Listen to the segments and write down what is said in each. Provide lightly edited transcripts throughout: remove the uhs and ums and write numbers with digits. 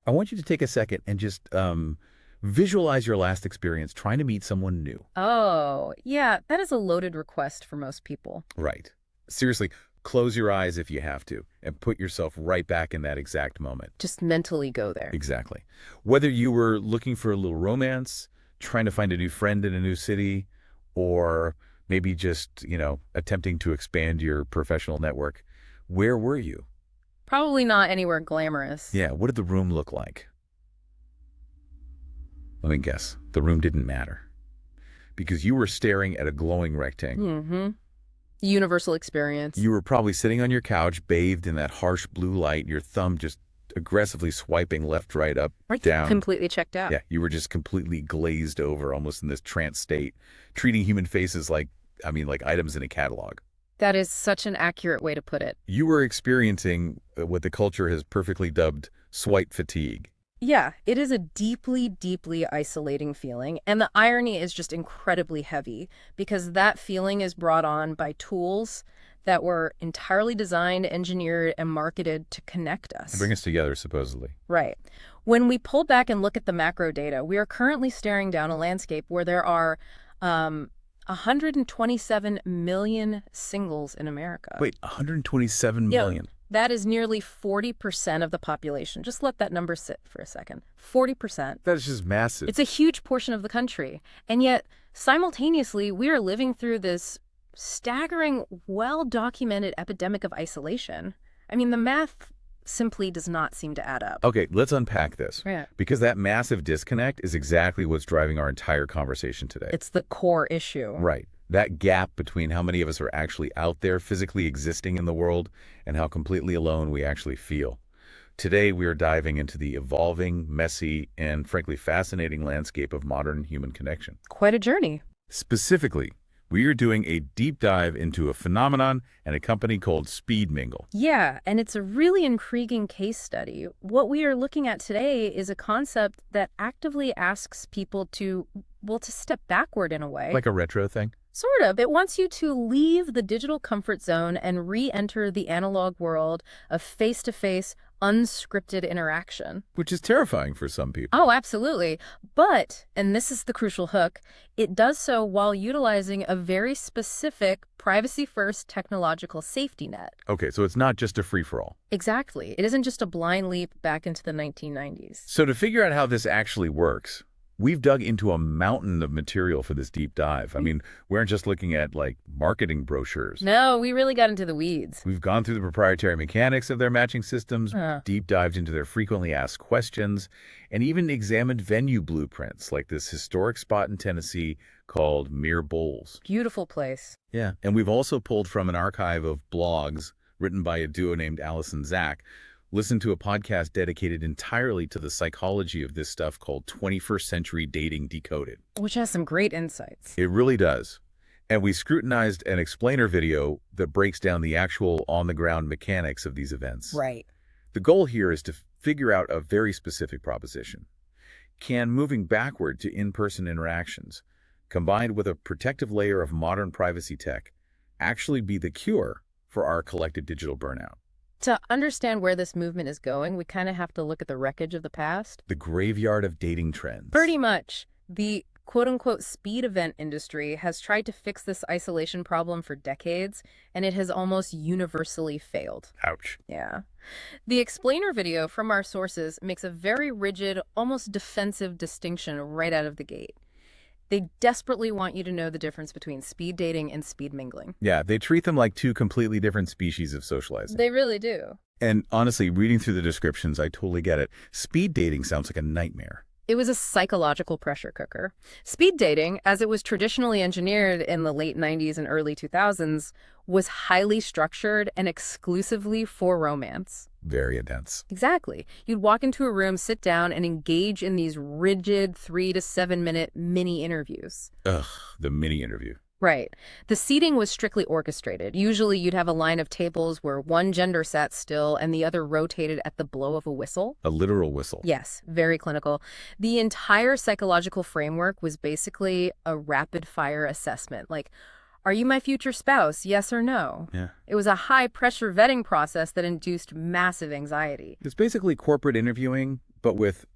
I want you to take a second and just visualize your last experience trying to meet someone new. Oh, yeah, that is a loaded request for most people. Right. Seriously, close your eyes if you have to and put yourself right back in that exact moment. Just mentally go there. Exactly. Whether you were looking for a little romance, trying to find a new friend in a new city, or maybe just, attempting to expand your professional network, where were you? Probably not anywhere glamorous. Yeah, what did the room look like? Let me guess. The room didn't matter. Because you were staring at a glowing rectangle. Mm-hmm. Universal experience. You were probably sitting on your couch, bathed in that harsh blue light, your thumb just aggressively swiping left, right, up, down. Completely checked out. Yeah, you were just completely glazed over, almost in this trance state, treating human faces like items in a catalog. That is such an accurate way to put it. You were experiencing what the culture has perfectly dubbed swipe fatigue. Yeah, it is a deeply, deeply isolating feeling, and the irony is just incredibly heavy because that feeling is brought on by tools that were entirely designed, engineered, and marketed to connect us. Bring us together, supposedly. Right. When we pull back and look at the macro data, we are currently staring down a landscape where there are 127 million singles in America. Wait, 127 million? Yeah. That is nearly 40% of the population. Just let that number sit for a second. 40%. That is just massive. It's a huge portion of the country. And yet, simultaneously, we are living through this staggering, well-documented epidemic of isolation. I mean, the math simply does not seem to add up. Okay, let's unpack this. Yeah. Because that massive disconnect is exactly what's driving our entire conversation today. It's the core issue. Right. That gap between how many of us are actually out there physically existing in the world and how completely alone we actually feel. Today, we are diving into the evolving, messy, and frankly fascinating landscape of modern human connection. Quite a journey. Specifically, we are doing a deep dive into a phenomenon and a company called Speed Mingle. Yeah, and it's a really intriguing case study. What we are looking at today is a concept that actively asks people to step backward in a way. Like a retro thing? Sort of. It wants you to leave the digital comfort zone and re-enter the analog world of face-to-face, unscripted interaction. Which is terrifying for some people. Oh, absolutely. But, and this is the crucial hook, it does so while utilizing a very specific privacy-first technological safety net. Okay, so it's not just a free-for-all. Exactly. It isn't just a blind leap back into the 1990s. So to figure out how this actually works, we've dug into a mountain of material for this deep dive. I mean, we aren't just looking at, marketing brochures. No, we really got into the weeds. We've gone through the proprietary mechanics of their matching systems, deep dived into their frequently asked questions, and even examined venue blueprints, like this historic spot in Tennessee called Mere Bowls. Beautiful place. Yeah, and we've also pulled from an archive of blogs written by a duo named Alice and Zach, listen to a podcast dedicated entirely to the psychology of this stuff called 21st Century Dating Decoded. Which has some great insights. It really does. And we scrutinized an explainer video that breaks down the actual on-the-ground mechanics of these events. Right. The goal here is to figure out a very specific proposition. Can moving backward to in-person interactions, combined with a protective layer of modern privacy tech, actually be the cure for our collective digital burnout? To understand where this movement is going, we kind of have to look at the wreckage of the past. The graveyard of dating trends. Pretty much. The quote-unquote speed event industry has tried to fix this isolation problem for decades, and it has almost universally failed. Ouch. Yeah. The explainer video from our sources makes a very rigid, almost defensive distinction right out of the gate. They desperately want you to know the difference between speed dating and speed mingling. Yeah, they treat them like two completely different species of socializing. They really do. And honestly, reading through the descriptions, I totally get it. Speed dating sounds like a nightmare. It was a psychological pressure cooker. Speed dating, as it was traditionally engineered in the late 90s and early 2000s, was highly structured and exclusively for romance. Very intense. Exactly. You'd walk into a room, sit down, and engage in these rigid 3 to 7 minute mini interviews. Ugh, the mini interview. Right. The seating was strictly orchestrated. Usually you'd have a line of tables where one gender sat still and the other rotated at the blow of a whistle. A literal whistle. Yes, very clinical. The entire psychological framework was basically a rapid-fire assessment. Like, are you my future spouse? Yes or no? Yeah. It was a high-pressure vetting process that induced massive anxiety. It's basically corporate interviewing, but with,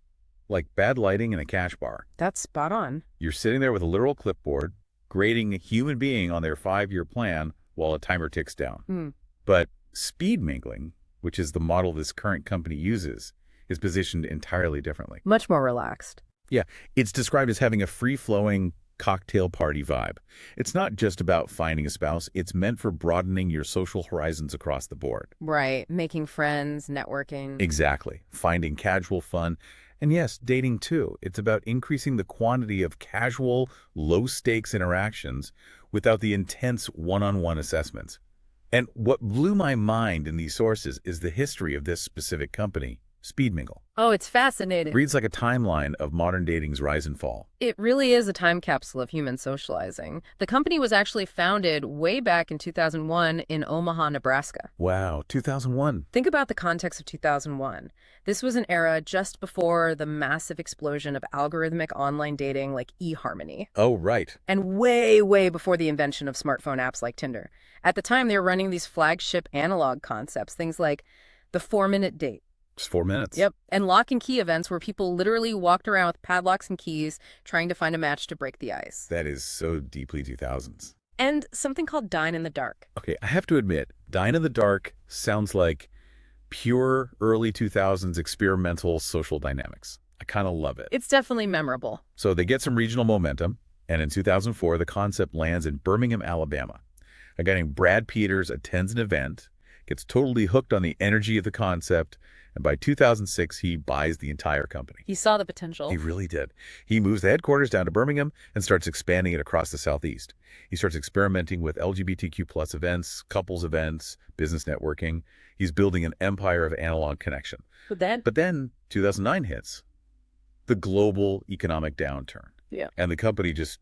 like, bad lighting and a cash bar. That's spot on. You're sitting there with a literal clipboard, grading a human being on their 5-year plan while a timer ticks down. Mm. But speed mingling, which is the model this current company uses, is positioned entirely differently. Much more relaxed. Yeah, it's described as having a free-flowing cocktail party vibe. It's not just about finding a spouse. It's meant for broadening your social horizons across the board. Right. Making friends, networking. Exactly. Finding casual fun. And yes, dating too. It's about increasing the quantity of casual, low-stakes interactions without the intense one-on-one assessments. And what blew my mind in these sources is the history of this specific company, Speed Mingle. Oh, it's fascinating. Reads like a timeline of modern dating's rise and fall. It really is a time capsule of human socializing. The company was actually founded way back in 2001 in Omaha, Nebraska. Wow, 2001. Think about the context of 2001. This was an era just before the massive explosion of algorithmic online dating like eHarmony. Oh, right. And way, way before the invention of smartphone apps like Tinder. At the time, they were running these flagship analog concepts, things like the 4-minute date. Just 4 minutes. Yep. And lock and key events where people literally walked around with padlocks and keys trying to find a match to break the ice. That is so deeply 2000s. And something called Dine in the Dark. Okay, I have to admit, Dine in the Dark sounds like pure early 2000s experimental social dynamics. I kind of love it. It's definitely memorable. So they get some regional momentum, and in 2004, the concept lands in Birmingham, Alabama. A guy named Brad Peters attends an event, gets totally hooked on the energy of the concept, and by 2006, he buys the entire company. He saw the potential. He really did. He moves the headquarters down to Birmingham and starts expanding it across the Southeast. He starts experimenting with LGBTQ+ events, couples events, business networking. He's building an empire of analog connection. But then 2009 hits, the global economic downturn. Yeah. And the company just,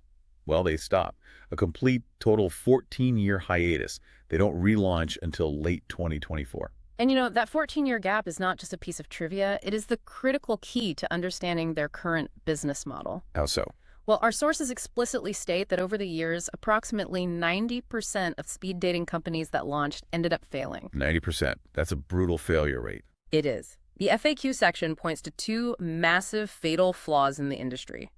well, they stop. A complete, total 14-year hiatus. They don't relaunch until late 2024. And you know, that 14-year gap is not just a piece of trivia. It is the critical key to understanding their current business model. How so? Well, our sources explicitly state that over the years, approximately 90% of speed dating companies that launched ended up failing. 90%. That's a brutal failure rate. It is. The FAQ section points to 2 massive fatal flaws in the industry.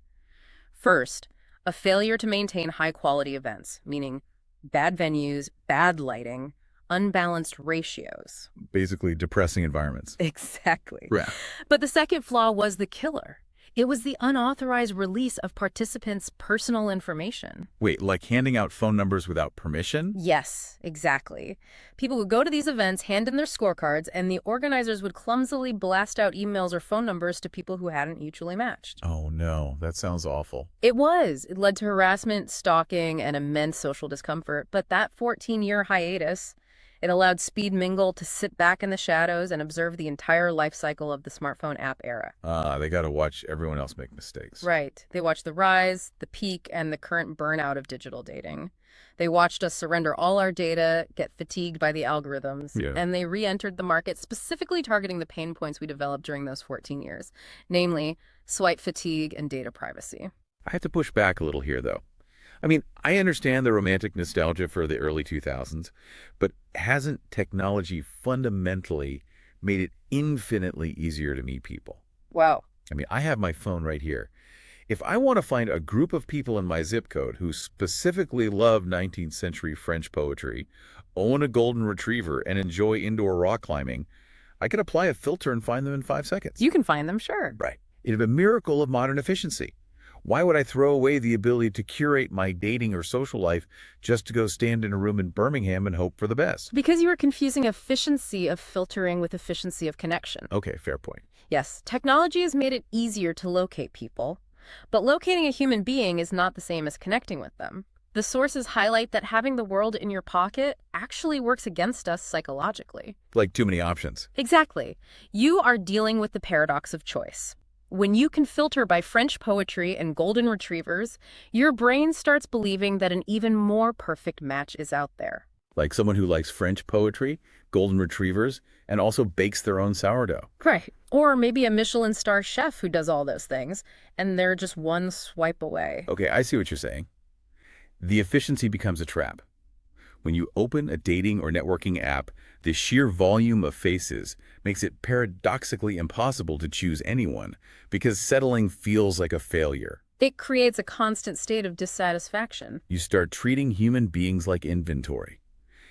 First, a failure to maintain high-quality events, meaning bad venues, bad lighting, unbalanced ratios. Basically, depressing environments. Exactly. Yeah. But the second flaw was the killer. It was the unauthorized release of participants' personal information. Wait, like handing out phone numbers without permission? Yes, exactly. People would go to these events, hand in their scorecards, and the organizers would clumsily blast out emails or phone numbers to people who hadn't mutually matched. Oh no, that sounds awful. It was. It led to harassment, stalking, and immense social discomfort. But that 14-year hiatus, it allowed Speed Mingle to sit back in the shadows and observe the entire life cycle of the smartphone app era. They got to watch everyone else make mistakes. Right. They watched the rise, the peak, and the current burnout of digital dating. They watched us surrender all our data, get fatigued by the algorithms, and they re-entered the market specifically targeting the pain points we developed during those 14 years, namely swipe fatigue and data privacy. I have to push back a little here, though. I mean, I understand the romantic nostalgia for the early 2000s, but hasn't technology fundamentally made it infinitely easier to meet people? Wow. I mean, I have my phone right here. If I want to find a group of people in my zip code who specifically love 19th century French poetry, own a golden retriever, and enjoy indoor rock climbing, I could apply a filter and find them in 5 seconds. You can find them, sure. Right. It's a miracle of modern efficiency. Why would I throw away the ability to curate my dating or social life just to go stand in a room in Birmingham and hope for the best? Because you are confusing efficiency of filtering with efficiency of connection. Okay, fair point. Yes, technology has made it easier to locate people, but locating a human being is not the same as connecting with them. The sources highlight that having the world in your pocket actually works against us psychologically. Like too many options. Exactly. You are dealing with the paradox of choice. When you can filter by French poetry and golden retrievers, your brain starts believing that an even more perfect match is out there. Like someone who likes French poetry, golden retrievers, and also bakes their own sourdough. Right. Or maybe a Michelin star chef who does all those things, and they're just one swipe away. Okay, I see what you're saying. The efficiency becomes a trap. When you open a dating or networking app, the sheer volume of faces makes it paradoxically impossible to choose anyone because settling feels like a failure. It creates a constant state of dissatisfaction. You start treating human beings like inventory.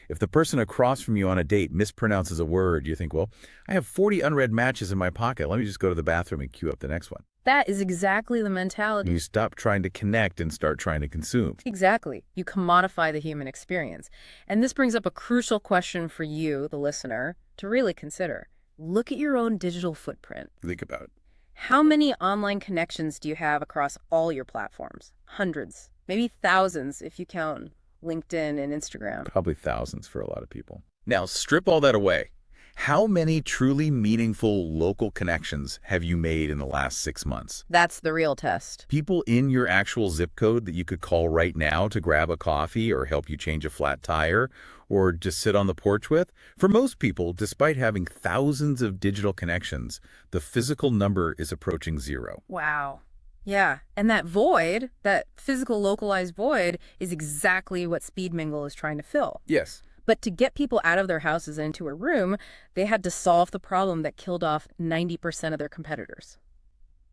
If the person across from you on a date mispronounces a word, you think, well, I have 40 unread matches in my pocket. Let me just go to the bathroom and queue up the next one. That is exactly the mentality. You stop trying to connect and start trying to consume. Exactly. You commodify the human experience. And this brings up a crucial question for you, the listener, to really consider. Look at your own digital footprint. Think about it. How many online connections do you have across all your platforms? Hundreds, maybe thousands if you count LinkedIn and Instagram. Probably thousands for a lot of people. Now, strip all that away. How many truly meaningful local connections have you made in the last 6 months? That's the real test. People in your actual zip code that you could call right now to grab a coffee or help you change a flat tire or just sit on the porch with? For most people, despite having thousands of digital connections, the physical number is approaching zero. Wow. Yeah, and that void, that physical localized void, is exactly what Speed Mingle is trying to fill. Yes. But to get people out of their houses and into a room, they had to solve the problem that killed off 90% of their competitors.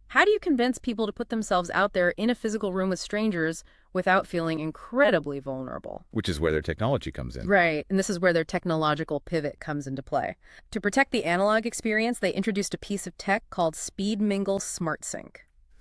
How do you convince people to put themselves out there in a physical room with strangers without feeling incredibly vulnerable? Which is where their technology comes in. Right, and this is where their technological pivot comes into play. To protect the analog experience, they introduced a piece of tech called Speed Mingle SmartSync.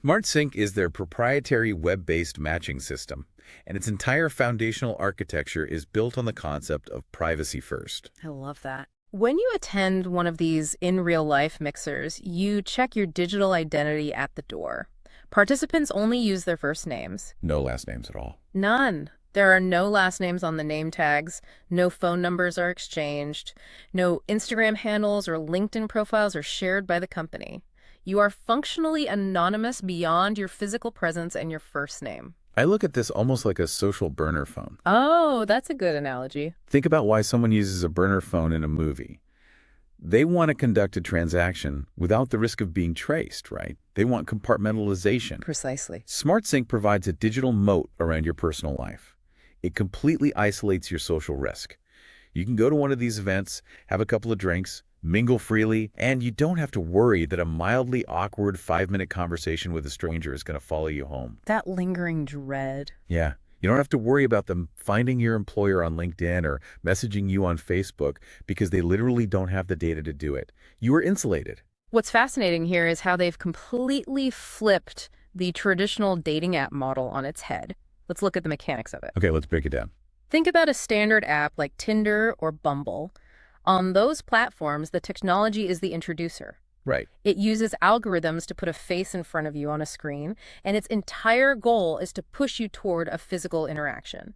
SmartSync is their proprietary web-based matching system, and its entire foundational architecture is built on the concept of privacy first. I love that. When you attend one of these in real life mixers, you check your digital identity at the door. Participants only use their first names. No last names at all. None. There are no last names on the name tags, no phone numbers are exchanged, no Instagram handles or LinkedIn profiles are shared by the company. You are functionally anonymous beyond your physical presence and your first name. I look at this almost like a social burner phone. Oh, that's a good analogy. Think about why someone uses a burner phone in a movie. They want to conduct a transaction without the risk of being traced, right? They want compartmentalization. Precisely. SmartSync provides a digital moat around your personal life. It completely isolates your social risk. You can go to one of these events, have a couple of drinks, mingle freely, and you don't have to worry that a mildly awkward 5-minute conversation with a stranger is going to follow you home. That lingering dread. Yeah. You don't have to worry about them finding your employer on LinkedIn or messaging you on Facebook because they literally don't have the data to do it. You are insulated. What's fascinating here is how they've completely flipped the traditional dating app model on its head. Let's look at the mechanics of it. Okay, let's break it down. Think about a standard app like Tinder or Bumble. On those platforms, the technology is the introducer. Right. It uses algorithms to put a face in front of you on a screen, and its entire goal is to push you toward a physical interaction.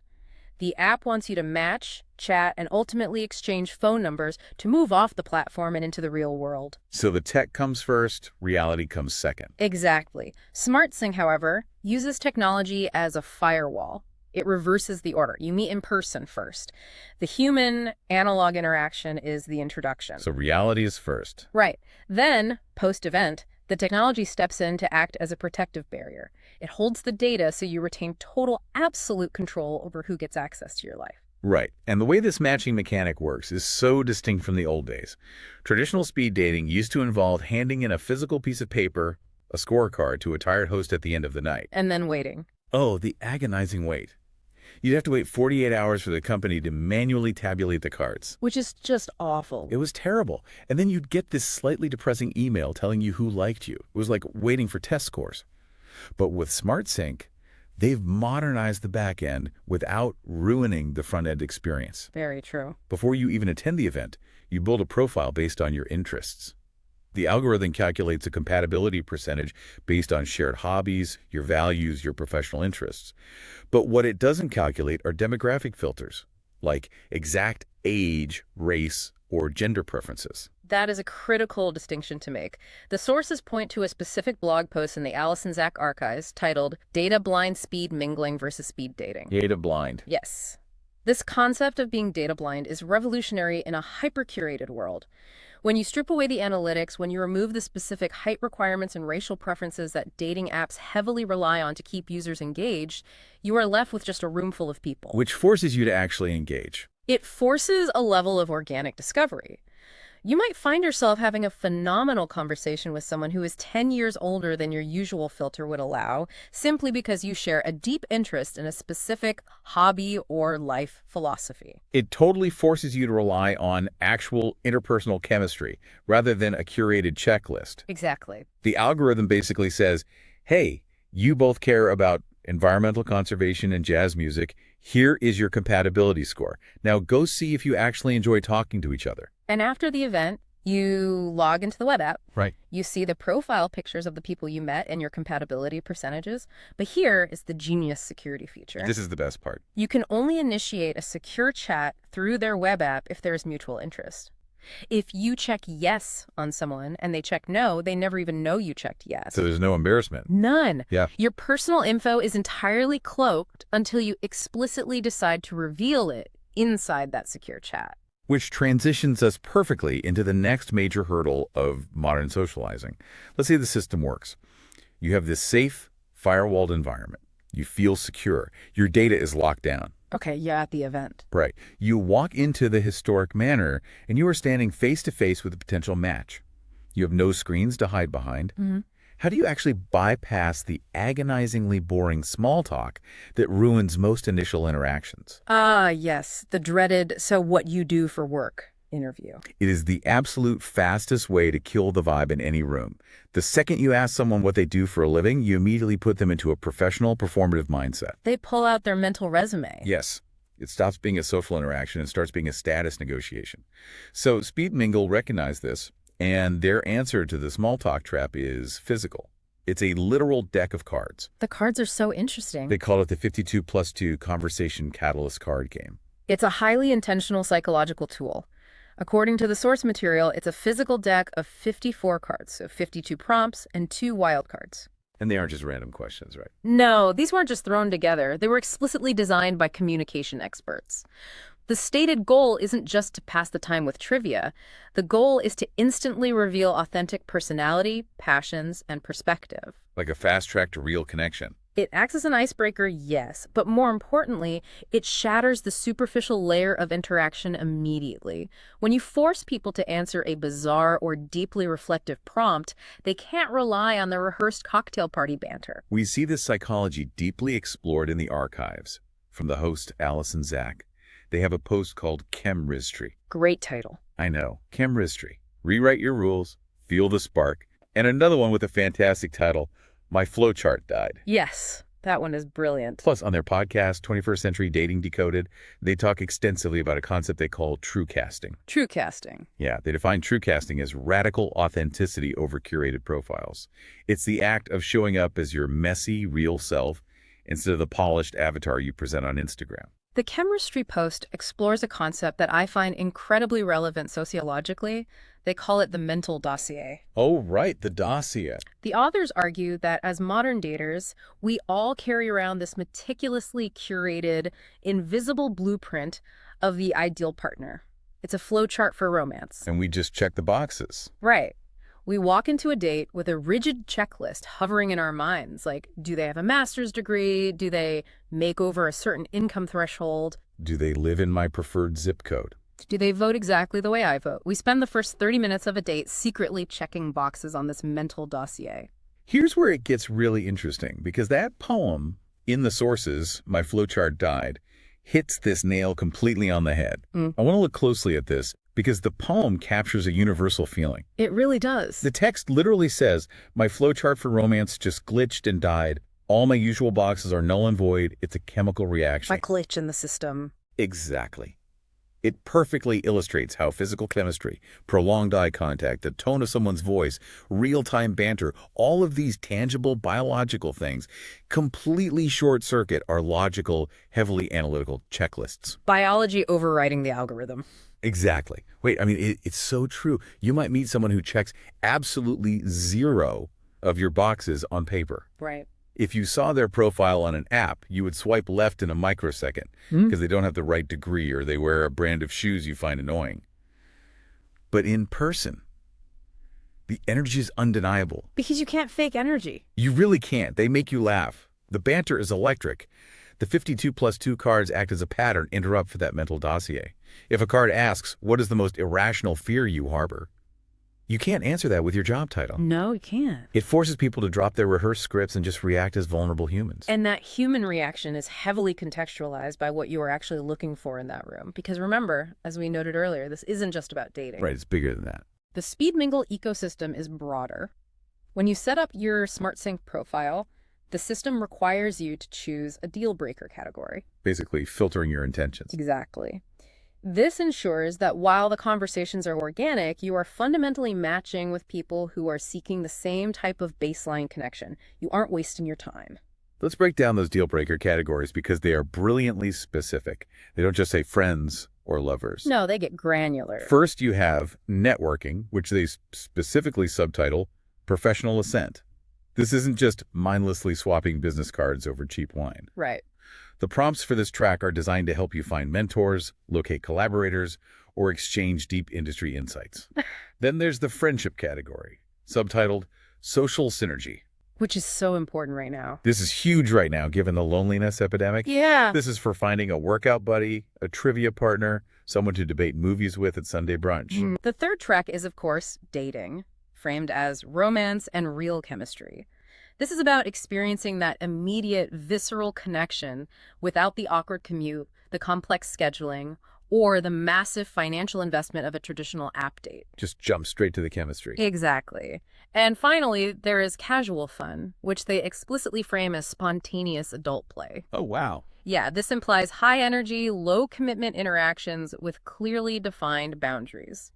The app wants you to match, chat, and ultimately exchange phone numbers to move off the platform and into the real world. So the tech comes first, reality comes second. Exactly. SmartSync, however, uses technology as a firewall. It reverses the order. You meet in person first. The human analog interaction is the introduction. So reality is first. Right. Then, post-event, the technology steps in to act as a protective barrier. It holds the data so you retain total, absolute control over who gets access to your life. Right. And the way this matching mechanic works is so distinct from the old days. Traditional speed dating used to involve handing in a physical piece of paper, a scorecard, to a tired host at the end of the night. And then waiting. Oh, the agonizing wait. You'd have to wait 48 hours for the company to manually tabulate the cards. Which is just awful. It was terrible. And then you'd get this slightly depressing email telling you who liked you. It was like waiting for test scores. But with SmartSync, they've modernized the back end without ruining the front end experience. Very true. Before you even attend the event, you build a profile based on your interests. The algorithm calculates a compatibility percentage based on shared hobbies, your values, your professional interests. But what it doesn't calculate are demographic filters, like exact age, race, or gender preferences. That is a critical distinction to make. The sources point to a specific blog post in the Allison Zach archives titled Data Blind Speed Mingling versus Speed Dating. Data blind. Yes. This concept of being data blind is revolutionary in a hyper-curated world. When you strip away the analytics, when you remove the specific height requirements and racial preferences that dating apps heavily rely on to keep users engaged, you are left with just a room full of people. Which forces you to actually engage. It forces a level of organic discovery. You might find yourself having a phenomenal conversation with someone who is 10 years older than your usual filter would allow, simply because you share a deep interest in a specific hobby or life philosophy. It totally forces you to rely on actual interpersonal chemistry rather than a curated checklist. Exactly. The algorithm basically says, hey, you both care about environmental conservation and jazz music. Here is your compatibility score. Now go see if you actually enjoy talking to each other. And after the event, you log into the web app. Right. You see the profile pictures of the people you met and your compatibility percentages. But here is the genius security feature. This is the best part. You can only initiate a secure chat through their web app if there is mutual interest. If you check yes on someone and they check no, they never even know you checked yes. So there's no embarrassment. None. Yeah. Your personal info is entirely cloaked until you explicitly decide to reveal it inside that secure chat. Which transitions us perfectly into the next major hurdle of modern socializing. Let's say the system works. You have this safe, firewalled environment. You feel secure. Your data is locked down. Okay, yeah, at the event. Right. You walk into the historic manor, and you are standing face-to-face with a potential match. You have no screens to hide behind. How do you actually bypass the agonizingly boring small talk that ruins most initial interactions? Ah, yes, the dreaded "so what you do for work" interview. It is the absolute fastest way to kill the vibe in any room. The second you ask someone what they do for a living, you immediately put them into a professional, performative mindset. They pull out their mental resume. Yes. It stops being a social interaction and starts being a status negotiation. So Speed Mingle recognized this, and their answer to the small talk trap is physical. It's a literal deck of cards. The cards are so interesting. They call it the 52+2 Conversation Catalyst card game. It's a highly intentional psychological tool. According to the source material, it's a physical deck of 54 cards, so 52 prompts and 2 wild cards. And they aren't just random questions, right? No, these weren't just thrown together. They were explicitly designed by communication experts. The stated goal isn't just to pass the time with trivia. The goal is to instantly reveal authentic personality, passions, and perspective. Like a fast track to real connection. It acts as an icebreaker, yes, but more importantly, it shatters the superficial layer of interaction immediately. When you force people to answer a bizarre or deeply reflective prompt, they can't rely on the rehearsed cocktail party banter. We see this psychology deeply explored in the archives. From the host, Alice and Zach. They have a post called Chemistry. Great title. I know, Chemistry. Rewrite your rules, feel the spark. And another one with a fantastic title, My Flowchart Died. Yes, that one is brilliant. Plus, on their podcast, 21st Century Dating Decoded, they talk extensively about a concept they call true casting. True casting. Yeah, they define true casting as radical authenticity over curated profiles. It's the act of showing up as your messy, real self instead of the polished avatar you present on Instagram. The Chemistry post explores a concept that I find incredibly relevant sociologically. They call it the mental dossier. Oh, right, the dossier. The authors argue that as modern daters, we all carry around this meticulously curated, invisible blueprint of the ideal partner. It's a flowchart for romance. And we just check the boxes. Right. We walk into a date with a rigid checklist hovering in our minds, like, do they have a master's degree? Do they make over a certain income threshold? Do they live in my preferred zip code? Do they vote exactly the way I vote? We spend the first 30 minutes of a date secretly checking boxes on this mental dossier. Here's where it gets really interesting, because that poem in the sources, My Flowchart Died, hits this nail completely on the head. I want to look closely at this because the poem captures a universal feeling. It really does. The text literally says, my flowchart for romance just glitched and died. All my usual boxes are null and void. It's a chemical reaction. A glitch in the system. Exactly. It perfectly illustrates how physical chemistry, prolonged eye contact, the tone of someone's voice, real-time banter, all of these tangible biological things completely short-circuit our logical, heavily analytical checklists. Biology overriding the algorithm. Exactly. Wait, I mean, it's so true. You might meet someone who checks absolutely zero of your boxes on paper. Right. If you saw their profile on an app, you would swipe left in a microsecond because they don't have the right degree or they wear a brand of shoes you find annoying. But in person, the energy is undeniable. Because you can't fake energy. You really can't. They make you laugh. The banter is electric. The 52 plus 2 cards act as a pattern interrupt for that mental dossier. If a card asks, what is the most irrational fear you harbor? You can't answer that with your job title. No, you can't. It forces people to drop their rehearsed scripts and just react as vulnerable humans. And that human reaction is heavily contextualized by what you are actually looking for in that room. Because remember, as we noted earlier, this isn't just about dating. Right, it's bigger than that. The Speed Mingle ecosystem is broader. When you set up your SmartSync profile, the system requires you to choose a deal breaker category. Basically, filtering your intentions. Exactly. This ensures that while the conversations are organic, you are fundamentally matching with people who are seeking the same type of baseline connection. You aren't wasting your time. Let's break down those deal breaker categories because they are brilliantly specific. They don't just say friends or lovers. No, they get granular. First, you have networking, which they specifically subtitle professional assent. This isn't just mindlessly swapping business cards over cheap wine. Right. The prompts for this track are designed to help you find mentors, locate collaborators, or exchange deep industry insights. Then there's the friendship category, subtitled social synergy. Which is so important right now. This is huge right now, given the loneliness epidemic. Yeah. This is for finding a workout buddy, a trivia partner, someone to debate movies with at Sunday brunch. The third track is, of course, dating, framed as romance and real chemistry. This is about experiencing that immediate, visceral connection without the awkward commute, the complex scheduling, or the massive financial investment of a traditional app date. Just jump straight to the chemistry. Exactly. And finally, there is casual fun, which they explicitly frame as spontaneous adult play. Oh, wow. Yeah, this implies high-energy, low-commitment interactions with clearly defined boundaries.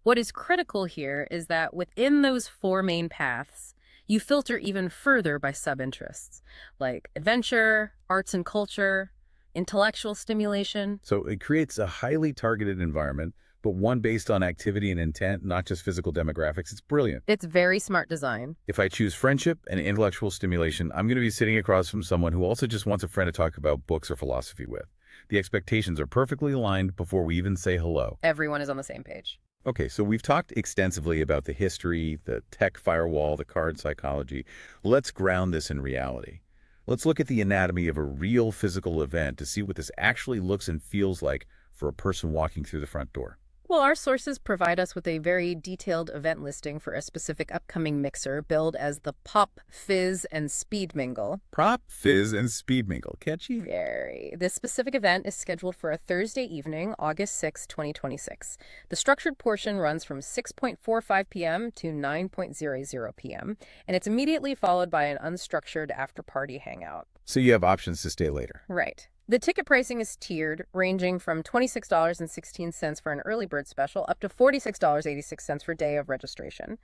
What is critical here is that within those four main paths, you filter even further by sub-interests, like adventure, arts and culture, intellectual stimulation. So it creates a highly targeted environment, but one based on activity and intent, not just physical demographics. It's brilliant. It's very smart design. If I choose friendship and intellectual stimulation, I'm going to be sitting across from someone who also just wants a friend to talk about books or philosophy with. The expectations are perfectly aligned before we even say hello. Everyone is on the same page. Okay, so we've talked extensively about the history, the tech firewall, the card psychology. Let's ground this in reality. Let's look at the anatomy of a real physical event to see what this actually looks and feels like for a person walking through the front door. Well, our sources provide us with a very detailed event listing for a specific upcoming mixer billed as the Pop, Fizz, and Speed Mingle. Prop, Fizz, and Speed Mingle. Catchy? Very. This specific event is scheduled for a Thursday evening, August 6, 2026. The structured portion runs from 6:45 p.m. to 9:00 p.m., and it's immediately followed by an unstructured after-party hangout. So you have options to stay later. Right. The ticket pricing is tiered, ranging from $26.16 for an early bird special up to $46.86 for day of registration.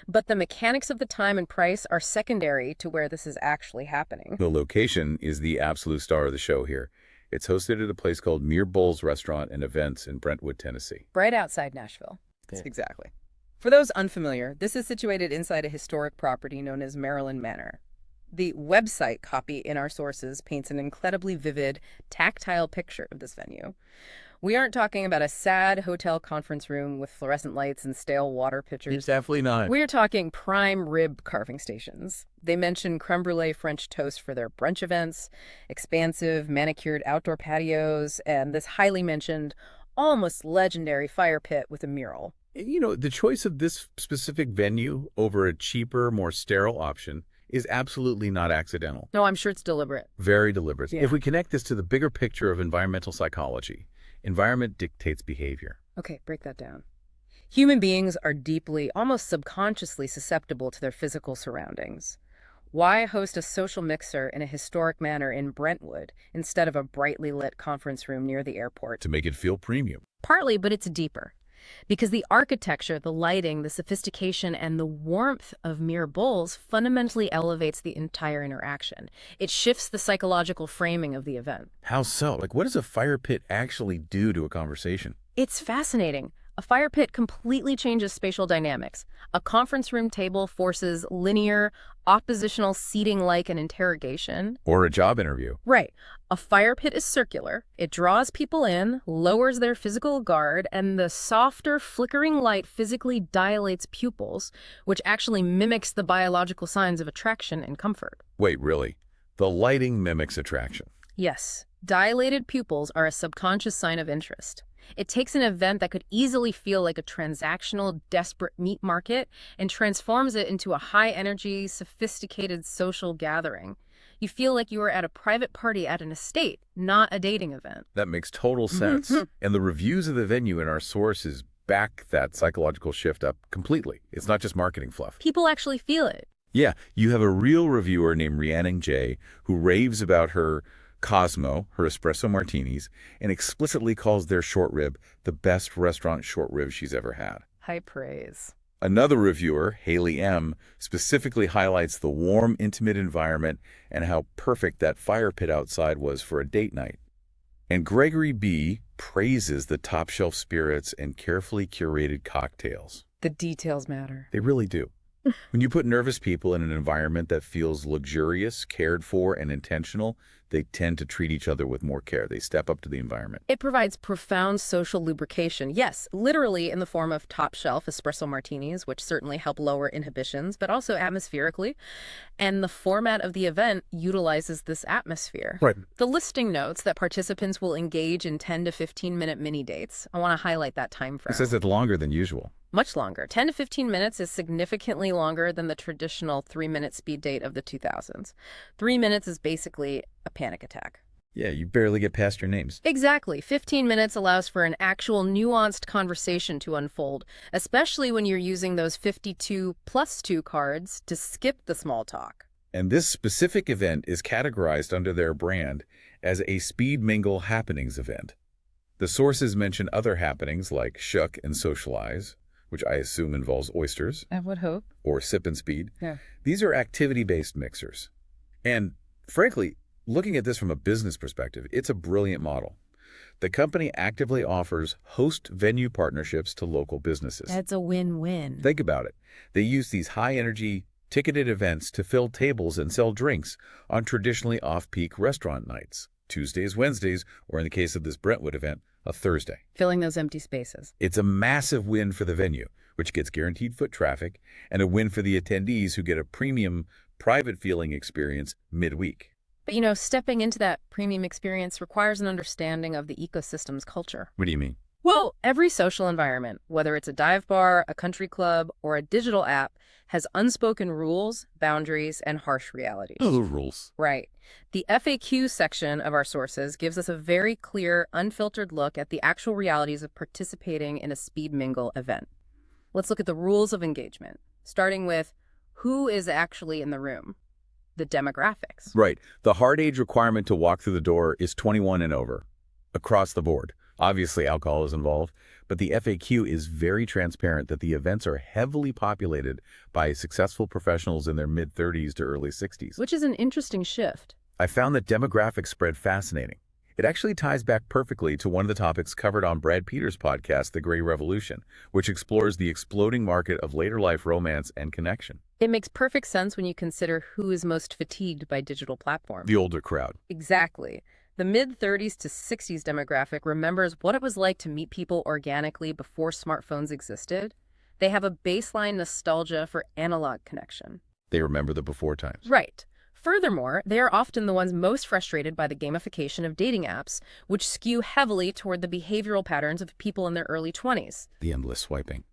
But the mechanics of the time and price are secondary to where this is actually happening. The location is the absolute star of the show here. It's hosted at a place called Mere Bowls Restaurant and Events in Brentwood, Tennessee. Right outside Nashville. Cool. Exactly. For those unfamiliar, this is situated inside a historic property known as Maryland Manor. The website copy in our sources paints an incredibly vivid, tactile picture of this venue. We aren't talking about a sad hotel conference room with fluorescent lights and stale water pitchers. Definitely not. We're talking prime rib carving stations. They mention creme brulee French toast for their brunch events, expansive, manicured outdoor patios, and this highly mentioned, almost legendary fire pit with a mural. You know, the choice of this specific venue over a cheaper, more sterile option is absolutely not accidental. No, I'm sure it's deliberate. Very deliberate. Yeah. If we connect this to the bigger picture of environmental psychology, environment dictates behavior. Okay, break that down. Human beings are deeply, almost subconsciously susceptible to their physical surroundings. Why host a social mixer in a historic manor in Brentwood instead of a brightly lit conference room near the airport? To make it feel premium. Partly, but it's deeper. Because the architecture, the lighting, the sophistication, and the warmth of Mere Bowls fundamentally elevates the entire interaction. It shifts the psychological framing of the event. How so? Like, what does a fire pit actually do to a conversation? It's fascinating. A fire pit completely changes spatial dynamics. A conference room table forces linear, oppositional seating like an interrogation. Or a job interview. Right. A fire pit is circular. It draws people in, lowers their physical guard, and the softer, flickering light physically dilates pupils, which actually mimics the biological signs of attraction and comfort. Wait, really? The lighting mimics attraction. Yes, dilated pupils are a subconscious sign of interest. It takes an event that could easily feel like a transactional, desperate meat market and transforms it into a high-energy, sophisticated social gathering. You feel like you are at a private party at an estate, not a dating event. That makes total sense. And the reviews of the venue in our sources back that psychological shift up completely. It's not just marketing fluff. People actually feel it. Yeah, you have a real reviewer named Rhiannon J. who raves about her Cosmo, her espresso martinis, and explicitly calls their short rib the best restaurant short rib she's ever had. High praise. Another reviewer, Haley M., specifically highlights the warm, intimate environment and how perfect that fire pit outside was for a date night. And Gregory B. praises the top-shelf spirits and carefully curated cocktails. The details matter. They really do. When you put nervous people in an environment that feels luxurious, cared for, and intentional, they tend to treat each other with more care. They step up to the environment. It provides profound social lubrication. Yes, literally in the form of top-shelf espresso martinis, which certainly help lower inhibitions, but also atmospherically. And the format of the event utilizes this atmosphere. Right. The listing notes that participants will engage in 10 to 15-minute mini dates. I want to highlight that time frame. It says it's longer than usual. Much longer. 10 to 15 minutes is significantly longer than the traditional 3-minute speed date of the 2000s. 3 minutes is basically a panic attack. Yeah, you barely get past your names. Exactly. 15 minutes allows for an actual nuanced conversation to unfold, especially when you're using those 52+2 cards to skip the small talk. And this specific event is categorized under their brand as a speed mingle happenings event. The sources mention other happenings like shuck and socialize, which I assume involves oysters. I would hope. Or sip and speed. Yeah. These are activity-based mixers. And frankly, looking at this from a business perspective, it's a brilliant model. The company actively offers host venue partnerships to local businesses. That's a win-win. Think about it. They use these high-energy, ticketed events to fill tables and sell drinks on traditionally off-peak restaurant nights. Tuesdays, Wednesdays, or in the case of this Brentwood event, a Thursday. Filling those empty spaces. It's a massive win for the venue, which gets guaranteed foot traffic, and a win for the attendees who get a premium, private feeling experience midweek. But stepping into that premium experience requires an understanding of the ecosystem's culture. What do you mean? Well, every social environment, whether it's a dive bar, a country club, or a digital app, has unspoken rules, boundaries, and harsh realities. Oh, the rules. Right. The FAQ section of our sources gives us a very clear, unfiltered look at the actual realities of participating in a speed mingle event. Let's look at the rules of engagement, starting with who is actually in the room, the demographics. Right. The hard age requirement to walk through the door is 21 and over, across the board. Obviously, alcohol is involved, but the FAQ is very transparent that the events are heavily populated by successful professionals in their mid-30s to early 60s. Which is an interesting shift. I found that demographic spread fascinating. It actually ties back perfectly to one of the topics covered on Brad Peters' podcast, The Gray Revolution, which explores the exploding market of later-life romance and connection. It makes perfect sense when you consider who is most fatigued by digital platforms. The older crowd. Exactly. The mid-30s to 60s demographic remembers what it was like to meet people organically before smartphones existed. They have a baseline nostalgia for analog connection. They remember the before times. Right. Furthermore, they are often the ones most frustrated by the gamification of dating apps, which skew heavily toward the behavioral patterns of people in their early 20s. The endless swiping.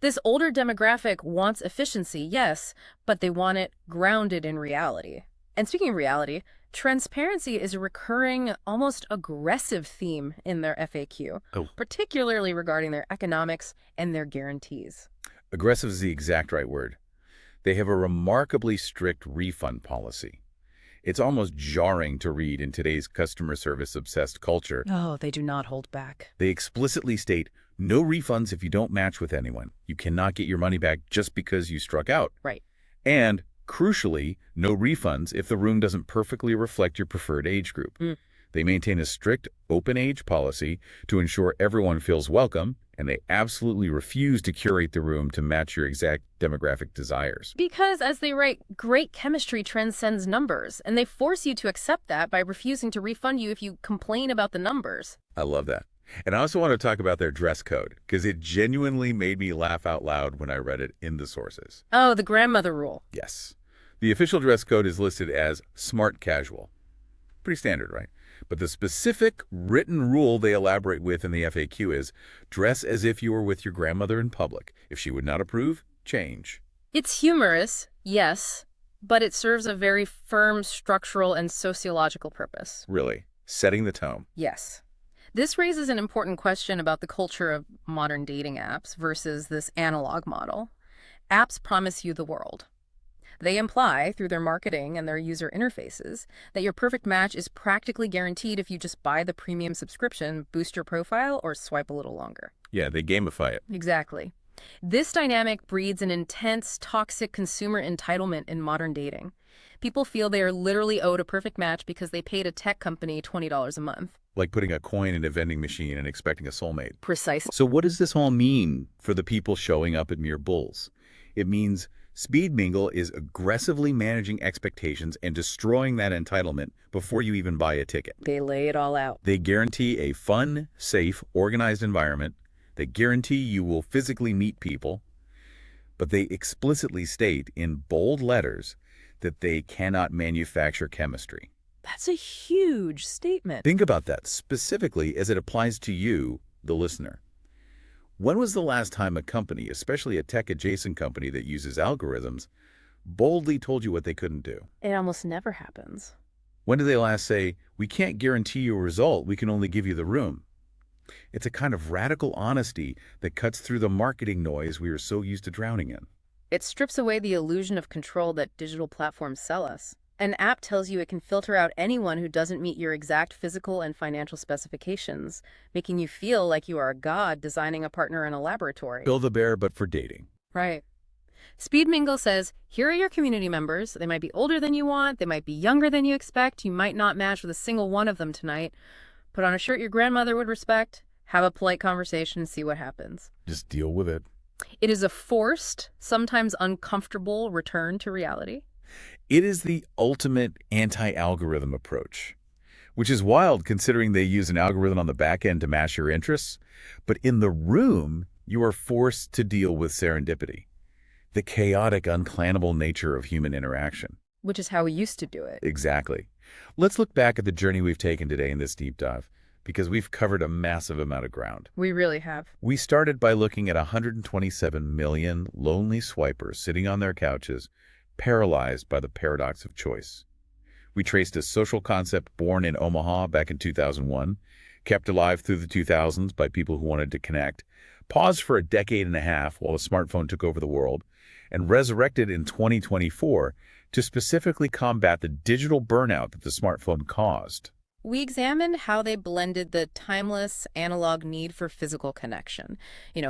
This older demographic wants efficiency, yes, but they want it grounded in reality. And speaking of reality, transparency is a recurring, almost aggressive theme in their FAQ, particularly regarding their economics and their guarantees. Aggressive is the exact right word. They have a remarkably strict refund policy. It's almost jarring to read in today's customer service-obsessed culture. Oh, they do not hold back. They explicitly state, no refunds if you don't match with anyone. You cannot get your money back just because you struck out. Right. And, crucially, no refunds if the room doesn't perfectly reflect your preferred age group. They maintain a strict open age policy to ensure everyone feels welcome, and they absolutely refuse to curate the room to match your exact demographic desires. Because, as they write, great chemistry transcends numbers, and they force you to accept that by refusing to refund you if you complain about the numbers. I love that. And I also want to talk about their dress code, because it genuinely made me laugh out loud when I read it in the sources. Oh, the grandmother rule. Yes. The official dress code is listed as smart casual. Pretty standard, right? But the specific written rule they elaborate with in the FAQ is, dress as if you were with your grandmother in public. If she would not approve, change. It's humorous, yes, but it serves a very firm structural and sociological purpose. Really, setting the tone. Yes. This raises an important question about the culture of modern dating apps versus this analog model. Apps promise you the world. They imply, through their marketing and their user interfaces, that your perfect match is practically guaranteed if you just buy the premium subscription, boost your profile, or swipe a little longer. Yeah, they gamify it. Exactly. This dynamic breeds an intense, toxic consumer entitlement in modern dating. People feel they are literally owed a perfect match because they paid a tech company $20 a month. Like putting a coin in a vending machine and expecting a soulmate. Precisely. So what does this all mean for the people showing up at Mere Bulls? It means Speed Mingle is aggressively managing expectations and destroying that entitlement before you even buy a ticket. They lay it all out. They guarantee a fun, safe, organized environment. They guarantee you will physically meet people. But they explicitly state in bold letters that they cannot manufacture chemistry. That's a huge statement. Think about that, specifically as it applies to you, the listener. When was the last time a company, especially a tech-adjacent company that uses algorithms, boldly told you what they couldn't do? It almost never happens. When did they last say, we can't guarantee you a result, we can only give you the room? It's a kind of radical honesty that cuts through the marketing noise we are so used to drowning in. It strips away the illusion of control that digital platforms sell us. An app tells you it can filter out anyone who doesn't meet your exact physical and financial specifications, making you feel like you are a god designing a partner in a laboratory. Build-A-Bear, but for dating. Right. Speed Mingle says, here are your community members. They might be older than you want. They might be younger than you expect. You might not match with a single one of them tonight. Put on a shirt your grandmother would respect. Have a polite conversation and see what happens. Just deal with it. It is a forced, sometimes uncomfortable return to reality. It is the ultimate anti-algorithm approach, which is wild considering they use an algorithm on the back end to match your interests. But in the room, you are forced to deal with serendipity, the chaotic, unclannable nature of human interaction. Which is how we used to do it. Exactly. Let's look back at the journey we've taken today in this deep dive, because we've covered a massive amount of ground. We really have. We started by looking at 127 million lonely swipers sitting on their couches, paralyzed by the paradox of choice. We traced a social concept born in Omaha back in 2001, kept alive through the 2000s by people who wanted to connect, paused for a decade and a half while the smartphone took over the world, and resurrected in 2024 to specifically combat the digital burnout that the smartphone caused. We examined how they blended the timeless analog need for physical connection,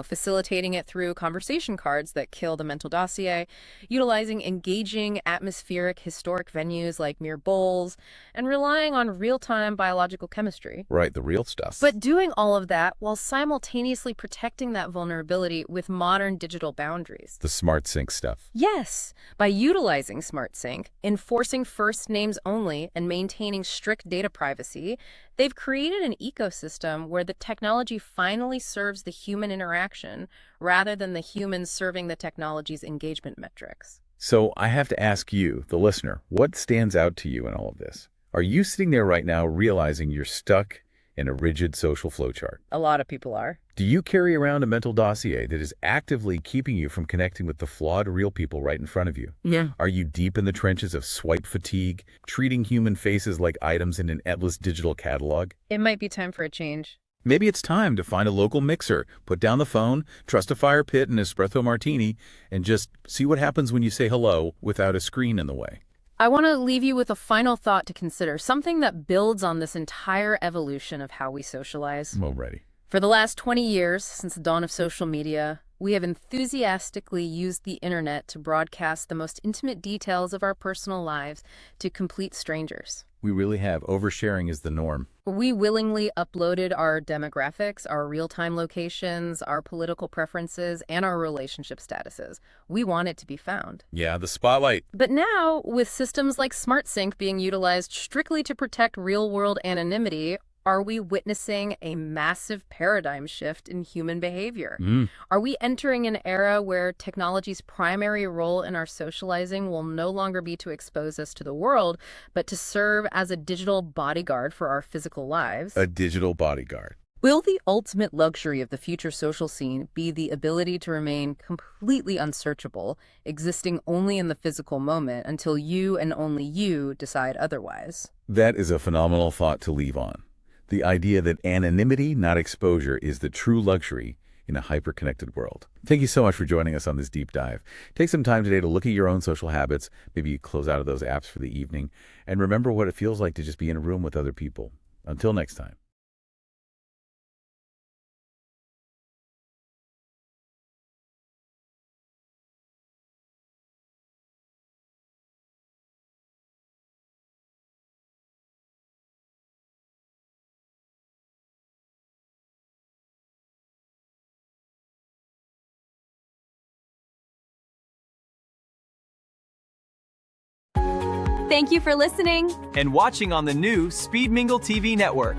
facilitating it through conversation cards that kill the mental dossier, utilizing engaging, atmospheric, historic venues like Mere Bowls, and relying on real-time biological chemistry. Right, the real stuff. But doing all of that while simultaneously protecting that vulnerability with modern digital boundaries. The SmartSync stuff. Yes, by utilizing SmartSync, enforcing first names only, and maintaining strict data privacy, they've created an ecosystem where the technology finally serves the human interaction rather than the humans serving the technology's engagement metrics. So I have to ask you, the listener, what stands out to you in all of this? Are you sitting there right now realizing you're stuck in a rigid social flowchart? A lot of people are. Do you carry around a mental dossier that is actively keeping you from connecting with the flawed real people right in front of you? Yeah. Are you deep in the trenches of swipe fatigue, treating human faces like items in an endless digital catalog? It might be time for a change. Maybe it's time to find a local mixer, put down the phone, trust a fire pit and espresso martini, and just see what happens when you say hello without a screen in the way. I want to leave you with a final thought to consider, something that builds on this entire evolution of how we socialize. I'm already. For the last 20 years, since the dawn of social media, we have enthusiastically used the internet to broadcast the most intimate details of our personal lives to complete strangers. We really have. Oversharing is the norm. We willingly uploaded our demographics, our real-time locations, our political preferences, and our relationship statuses. We want it to be found. Yeah, the spotlight. But now, with systems like SmartSync being utilized strictly to protect real-world anonymity, Are we witnessing a massive paradigm shift in human behavior? Mm. Are we entering an era where technology's primary role in our socializing will no longer be to expose us to the world, but to serve as a digital bodyguard for our physical lives? A digital bodyguard. Will the ultimate luxury of the future social scene be the ability to remain completely unsearchable, existing only in the physical moment until you and only you decide otherwise? That is a phenomenal thought to leave on. The idea that anonymity, not exposure, is the true luxury in a hyper-connected world. Thank you so much for joining us on this deep dive. Take some time today to look at your own social habits, maybe you close out of those apps for the evening, and remember what it feels like to just be in a room with other people. Until next time. Thank you for listening and watching on the new Speed Mingle TV network.